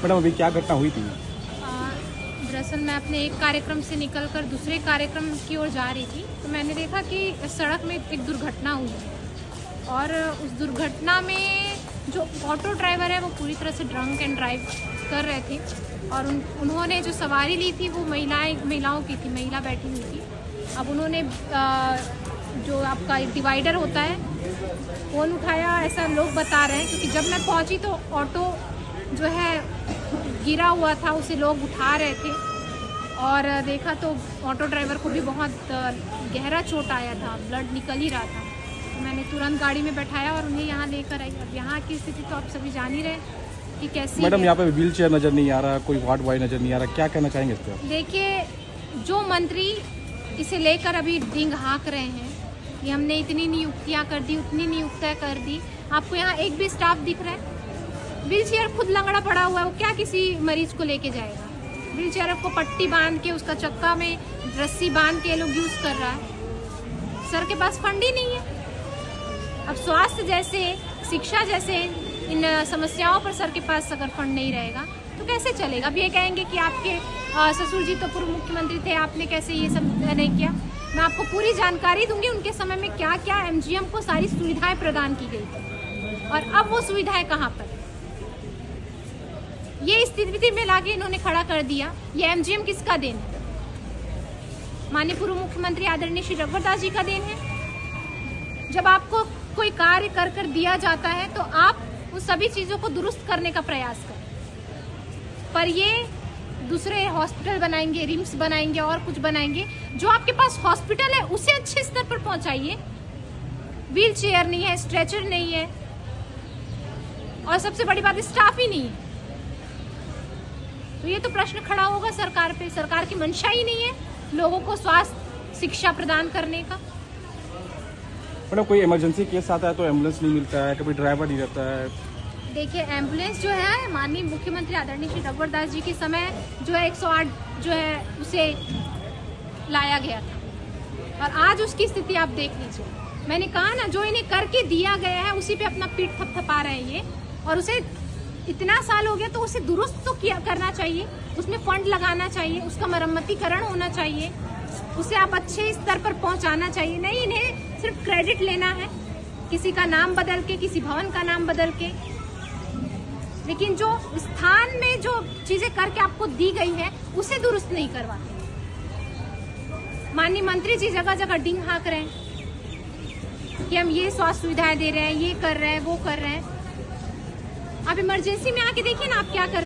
Madam अभी क्या घटना हुई थी? दरअसल मैं अपने एक कार्यक्रम से निकलकर दूसरे कार्यक्रम की ओर जा रही थी, तो मैंने देखा कि सड़क में एक दुर्घटना हुई है और उस दुर्घटना में जो ऑटो ड्राइवर है वो पूरी तरह से ड्रंक एंड ड्राइव कर रहे थे और उन्होंने जो सवारी ली थी वो महिलाओं की थी, महिला बैठी हुई थी। अब उन्होंने जो आपका एक डिवाइडर होता है फ़ोन उठाया, ऐसा लोग बता रहे हैं, क्योंकि जब मैं पहुंची तो ऑटो जो है गिरा हुआ था, उसे लोग उठा रहे थे और देखा तो ऑटो ड्राइवर को भी बहुत गहरा चोट आया था, ब्लड निकल ही रहा था। तो मैंने तुरंत गाड़ी में बैठाया और उन्हें यहाँ लेकर आई। अब यहाँ की स्थिति तो आप सभी जान ही रहे कि कैसी। मैडम यहाँ पे व्हील चेयर नज़र नहीं आ रहा, कोई वार्ड बॉय नज़र नहीं आ रहा, क्या कहना चाहेंगे इस पर? देखिए, जो मंत्री इसे लेकर अभी डिंग हाँक रहे हैं कि हमने इतनी नियुक्तियाँ कर दी, उतनी नियुक्तियाँ कर दी, आपको यहाँ एक भी स्टाफ दिख रहा है? व्हील चेयर खुद लंगड़ा पड़ा हुआ है, वो क्या किसी मरीज को लेके जाएगा? व्हील चेयर को पट्टी बांध के, उसका चक्का में रस्सी बांध के लोग यूज़ कर रहा है। सर के पास फंड ही नहीं है। अब स्वास्थ्य जैसे, शिक्षा जैसे इन समस्याओं पर सर के पास अगर फंड नहीं रहेगा तो कैसे चलेगा? अब ये कहेंगे कि आपके ससुर जी तो पूर्व मुख्यमंत्री थे, आपने कैसे ये सब नहीं किया? मैं आपको पूरी जानकारी दूंगी उनके समय में क्या क्या एमजीएम को सारी सुविधाएं प्रदान की गई थी और अब वो सुविधाएं कहाँ पर। ये स्थिति में लाके इन्होंने खड़ा कर दिया। ये एमजीएम किसका देन है? माननीय पूर्व मुख्यमंत्री आदरणीय श्री रघुवर दास जी का देन है। जब आपको कोई कार्य कर दिया जाता है तो आप उस सभी चीजों को दुरुस्त करने का प्रयास करें, पर ये दूसरे हॉस्पिटल बनाएंगे, रिम्स बनाएंगे और कुछ बनाएंगे। जो आपके पास हॉस्पिटल है उसे अच्छे स्तर पर पहुंचाइए। व्हील चेयर नहीं है, स्ट्रेचर नहीं है और सबसे बड़ी बात स्टाफ ही नहीं है, तो ये तो प्रश्न खड़ा होगा सरकार पे। सरकार की मंशा ही नहीं है लोगों को स्वास्थ्य शिक्षा प्रदान करने का। मैडम कोई इमरजेंसी केस आता है तो एम्बुलेंस नहीं मिलता है, कभी ड्राइवर नहीं रहता है। देखिए, एम्बुलेंस जो है माननीय मुख्यमंत्री आदरणीय श्री रघुवर दास जी के समय जो है 108 जो है उसे लाया गया था और आज उसकी स्थिति आप देख लीजिए। मैंने कहा ना, जो इन्हें करके दिया गया है उसी पे अपना पीठ थपथपा रहे हैं ये, और उसे इतना साल हो गया तो उसे दुरुस्त तो करना चाहिए, उसमें फंड लगाना चाहिए, उसका मरम्मतीकरण होना चाहिए, उसे आप अच्छे स्तर पर पहुंचाना चाहिए। नहीं, इन्हें सिर्फ क्रेडिट लेना है, किसी का नाम बदल के, किसी भवन का नाम बदल के, लेकिन जो स्थान में जो चीजें करके आपको दी गई है उसे दुरुस्त नहीं करवाते। माननीय मंत्री जी जगह जगह डिंग हाँक रहे हैं कि हम ये स्वास्थ्य सुविधाएं दे रहे हैं, ये कर रहे हैं, वो कर रहे हैं। आप इमरजेंसी में आके देखिए ना, आप क्या कर